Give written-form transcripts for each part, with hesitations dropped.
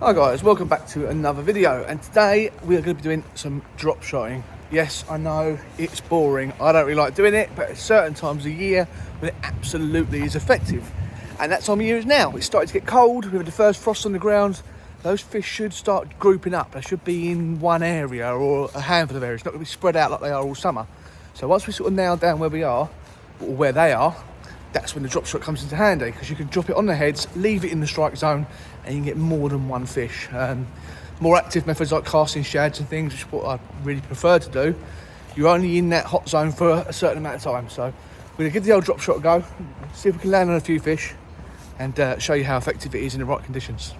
Hi guys, welcome back to another video, and today we are going to be doing some drop shotting. Yes, I know it's boring, I don't really like doing it, but at certain times of the year when it absolutely is effective. And that time of year is now. It's starting to get cold, we've had the first frost on the ground. Those fish should start grouping up. They should be in one area or a handful of areas. It's not going to be spread out like they are all summer. So once we sort of nail down where we are, or where they are, that's when the drop shot comes into handy, because you can drop it on the heads, leave it in the strike zone, and you can get more than one fish. More active methods like casting shads and things, which is what I really prefer to do. You're only in that hot zone for a certain amount of time. So we're gonna give the old drop shot a go, see if we can land on a few fish, and show you how effective it is in the right conditions.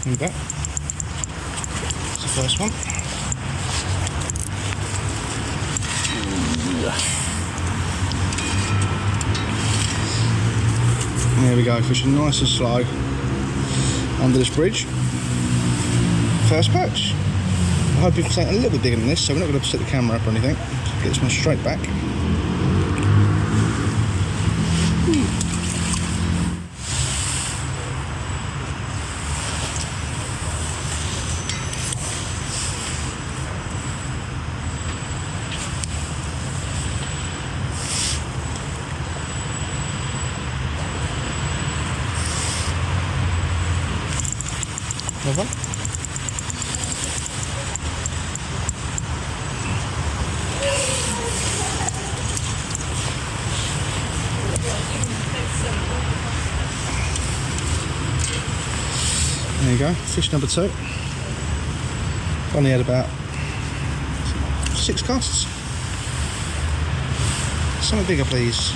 There we go. That's the first one. And there we go, fishing nice and slow under this bridge. First perch. I hope you've taken a little bit bigger than this, so we're not going to set the camera up or anything. Get this one straight back. Another one. There you go, fish number 2. Only had about 6 casts. Something bigger, please.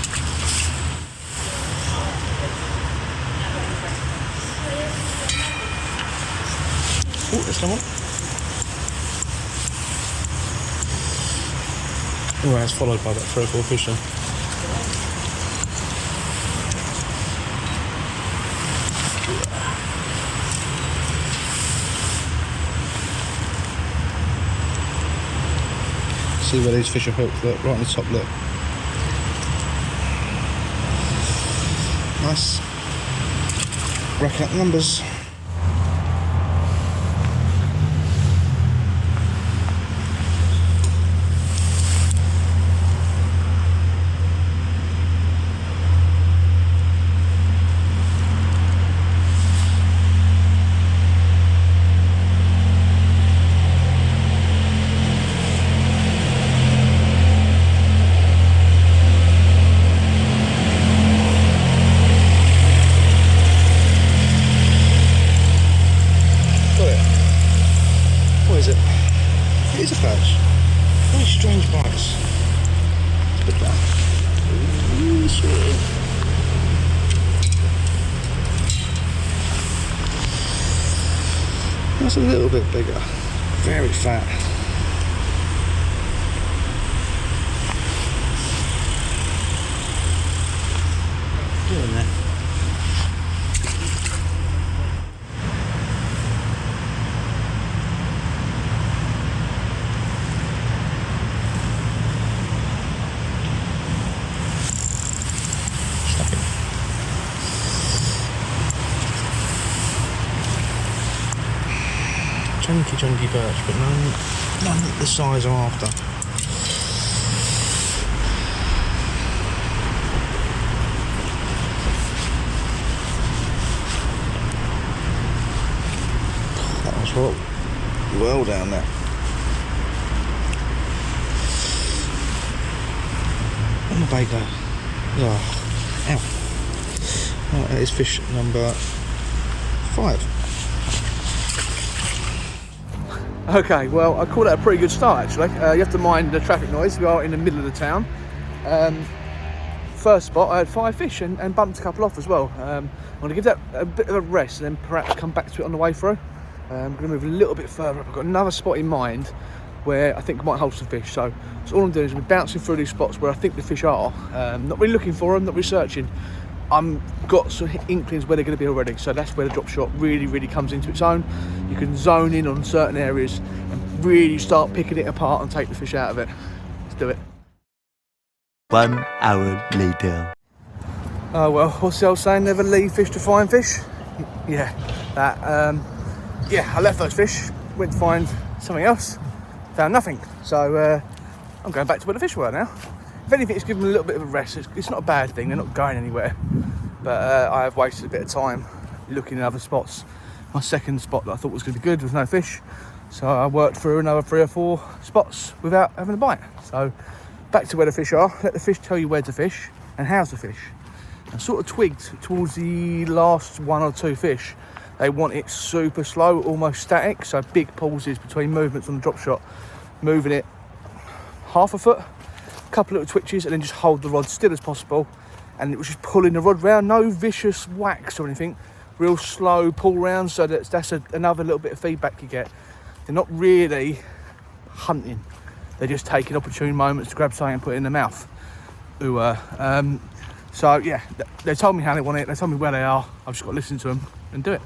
Oh, there's someone. Oh, that's followed by about 3 or 4 fish then. See where these fish are hooked, look, right on the top, look. Nice. Racking up the numbers. It is a perch. Very strange bites. Look at that. Ooh, sweet. That's a little bit bigger. Very fat. Doing that. Chunky perch, but none the size I'm after. That was what well down there. Where'd my bait go? Oh, ow. Right, that is fish number 5. Okay, well, I call that a pretty good start actually. You have to mind the traffic noise. We are in the middle of the town. First spot, I had 5 fish and bumped a couple off as well. I'm going to give that a bit of a rest and then perhaps come back to it on the way through. I'm going to move a little bit further up. I've got another spot in mind where I think I might hold some fish. So all I'm doing is I'm bouncing through these spots where I think the fish are. Not really looking for them, not researching. I've got some inklings where they're going to be already. So that's where the drop shot really, really comes into its own. You can zone in on certain areas and really start picking it apart and take the fish out of it. Let's do it. 1 hour later. Oh well, what's the old saying? Never leave fish to find fish. Yeah, that. I left those fish, went to find something else, found nothing. So I'm going back to where the fish were now. If anything, it's given them a little bit of a rest. It's not a bad thing. They're not going anywhere. But I have wasted a bit of time looking at other spots. My second spot that I thought was going to be good was no fish. So I worked through another 3 or 4 spots without having a bite. So back to where the fish are. Let the fish tell you where to fish and how to fish. I sort of twigged towards the last 1 or 2 fish. They want it super slow, almost static. So big pauses between movements on the drop shot. Moving it half a foot, a couple little twitches, and then just hold the rod still as possible. And it was just pulling the rod round, no vicious whacks or anything. Real slow pull round, so that's another little bit of feedback you get. They're not really hunting. They're just taking opportune moments to grab something and put it in their mouth. So yeah, they told me how they want it, they told me where they are. I've just got to listen to them and do it.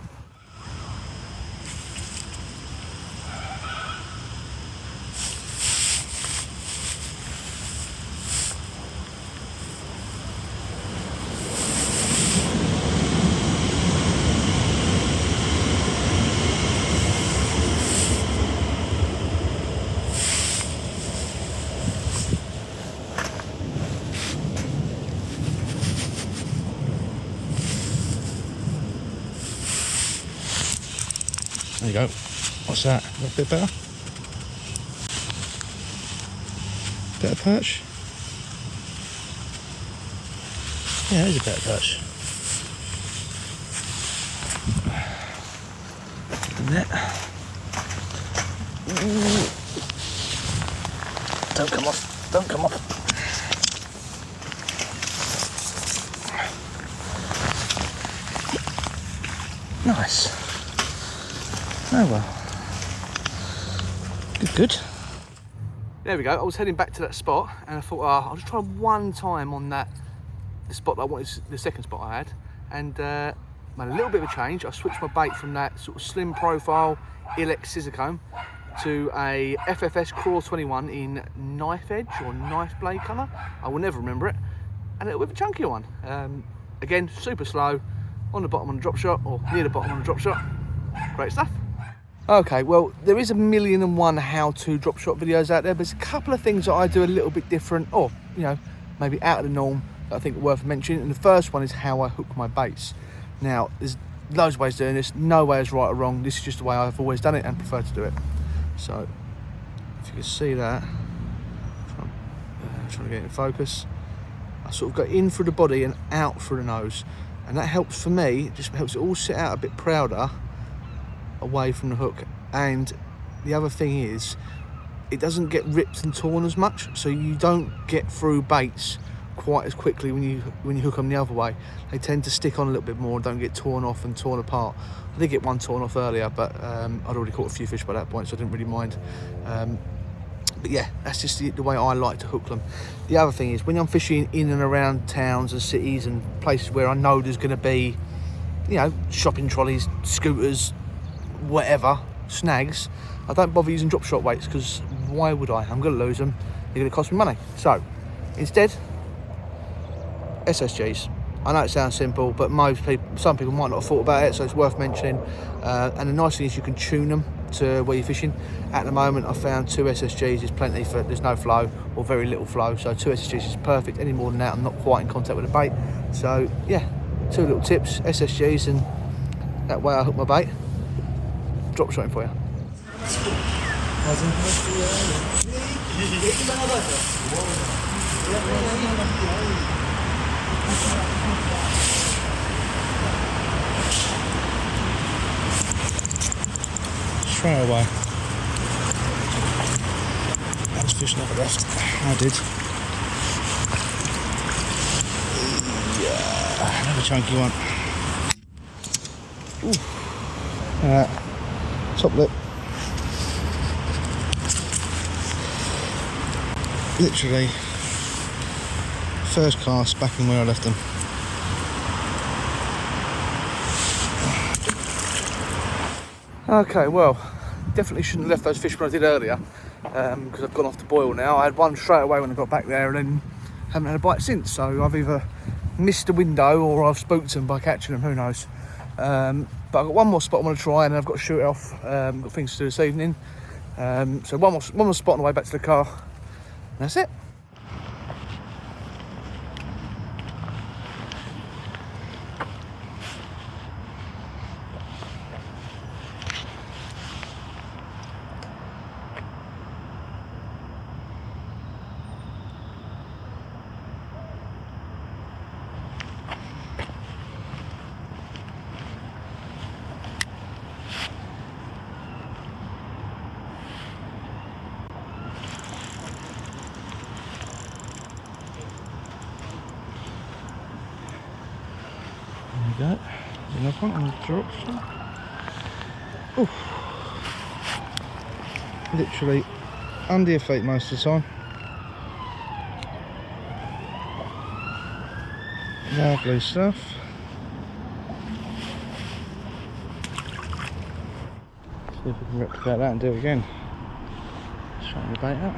There you go. What's that? A bit better? Better perch? Yeah, it is a better perch. Net. Don't come off. Don't come off. Nice. Oh well. Good. There we go. I was heading back to that spot and I thought, I'll just try one time on the spot that I wanted, the second spot I had, and made a little bit of a change. I switched my bait from that sort of slim profile Ilex scissor comb to a FFS Craw 21 in knife edge or knife blade colour. I will never remember it. And a little bit of a chunkier one. Again, super slow, on the bottom on the drop shot, or near the bottom on the drop shot. Great stuff. Okay, well, there is 1,000,001 how-to drop shot videos out there, but there's a couple of things that I do a little bit different, or, you know, maybe out of the norm, that I think are worth mentioning. And the first one is how I hook my baits. Now, there's loads of ways of doing this. No way is right or wrong. This is just the way I've always done it and prefer to do it. So, if you can see that, trying to get it in focus. I sort of go in through the body and out through the nose. And that helps for me, it just helps it all sit out a bit prouder away from the hook. And the other thing is, it doesn't get ripped and torn as much, so you don't get through baits quite as quickly when you hook them the other way. They tend to stick on a little bit more and don't get torn off and torn apart. I did get one torn off earlier, but I'd already caught a few fish by that point, so I didn't really mind. But yeah, that's just the way I like to hook them. The other thing is, when I'm fishing in and around towns and cities and places where I know there's going to be, you know, shopping trolleys, scooters, whatever, snags, I don't bother using drop shot weights, because why would I? I'm going to lose them. They're going to cost me money. So instead, SSGs. I know it sounds simple, but some people might not have thought about it, so it's worth mentioning. And the nice thing is you can tune them to where you're fishing. At the moment, I've found 2 SSGs is plenty for, there's no flow or very little flow, so 2 SSGs is perfect. Any more than that, I'm not quite in contact with the bait. So yeah, 2 little tips, SSGs, and that way I hook my bait. Drop shotting for you. Straight away. That's fish never left. I did. Yeah, another chunky one. Top lip. Literally first cast back in where I left them. Okay, well, definitely shouldn't have left those fish when I did earlier, because I've gone off to boil now. I had one straight away when I got back there and then haven't had a bite since, so I've either missed a window or I've spooked them by catching them, who knows. But I've got one more spot I want to try and then I've got to shoot it off. Got things to do this evening. So one more spot on the way back to the car. And that's it. There we go. There's another one on the Dropshot. Oof. Literally under your feet most of the time. Lovely stuff. See if we can replicate that and do it again. Straighten the bait out.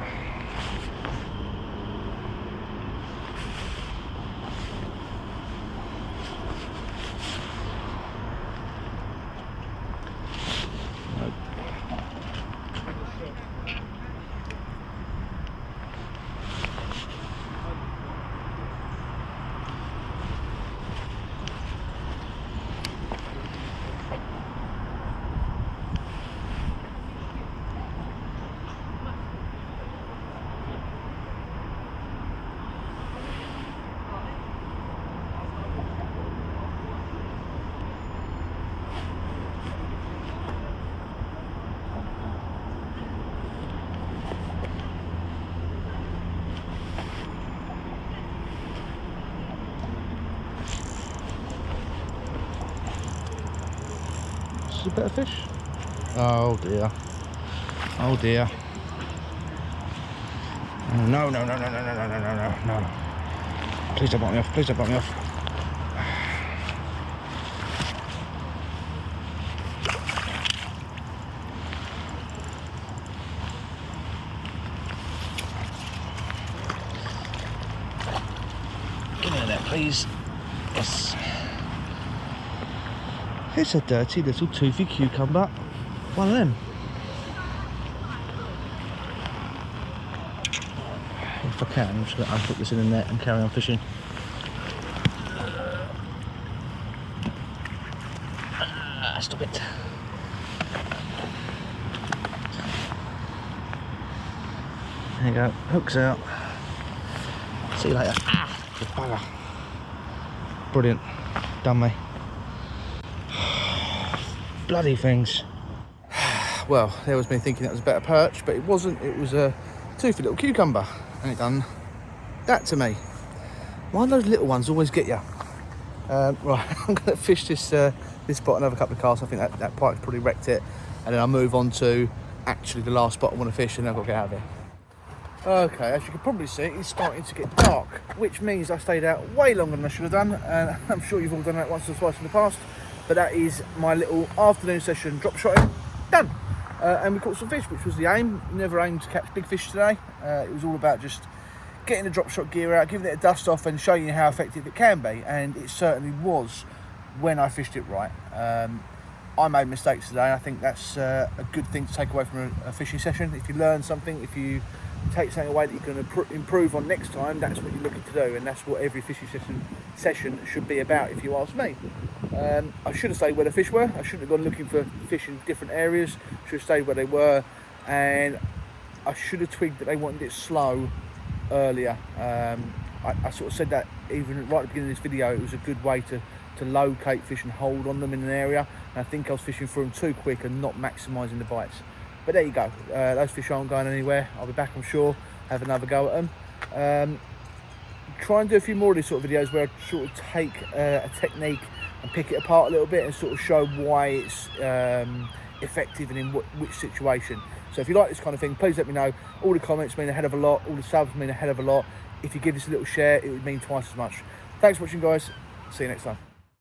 Is it a better fish? Oh dear. Oh dear. No, no, no, no, no, no, no, no, no, no. Please don't bite me off, please don't bite me off. Get in there, please. Yes. It's a dirty little toothy cucumber. One of them. If I can, I'm just going to unhook this in the net and carry on fishing. Stop it. There you go, hooks out. See you later. Ah, the bugger. Brilliant. Done me. Bloody things. Well, there was me thinking that was a better perch, but it wasn't. It was a toothy little cucumber, and it done that to me. Why do those little ones always get you? Right, I'm going to fish this spot another couple of casts. I think that pike's probably wrecked it, and then I'll move on to actually the last spot I want to fish, and then I've got to get out of here. Okay, as you can probably see, it's starting to get dark, which means I stayed out way longer than I should have done, and I'm sure you've all done that once or twice in the past. But that is my little afternoon session drop shotting done. And we caught some fish, which was the aim. Never aimed to catch big fish today. It was all about just getting the drop shot gear out, giving it a dust off and showing you how effective it can be. And it certainly was when I fished it right. I made mistakes today. I think that's a good thing to take away from a fishing session. If you learn something, if you take something away that you can improve on next time, that's what you're looking to do, and that's what every fishing session should be about, if you ask me. I should have stayed where the fish were. I shouldn't have gone looking for fish in different areas. Should have stayed where they were, and I should have twigged that they wanted it slow earlier. I sort of said that even right at the beginning of this video, it was a good way to locate fish and hold on them in an area, and I think I was fishing for them too quick and not maximising the bites. But there you go, those fish aren't going anywhere. I'll be back, I'm sure, have another go at them. Try and do a few more of these sort of videos where I sort of take a technique and pick it apart a little bit and sort of show why it's effective and in which situation. So if you like this kind of thing, please let me know. All the comments mean a hell of a lot, all the subs mean a hell of a lot. If you give this a little share, it would mean twice as much. Thanks for watching, guys. See you next time.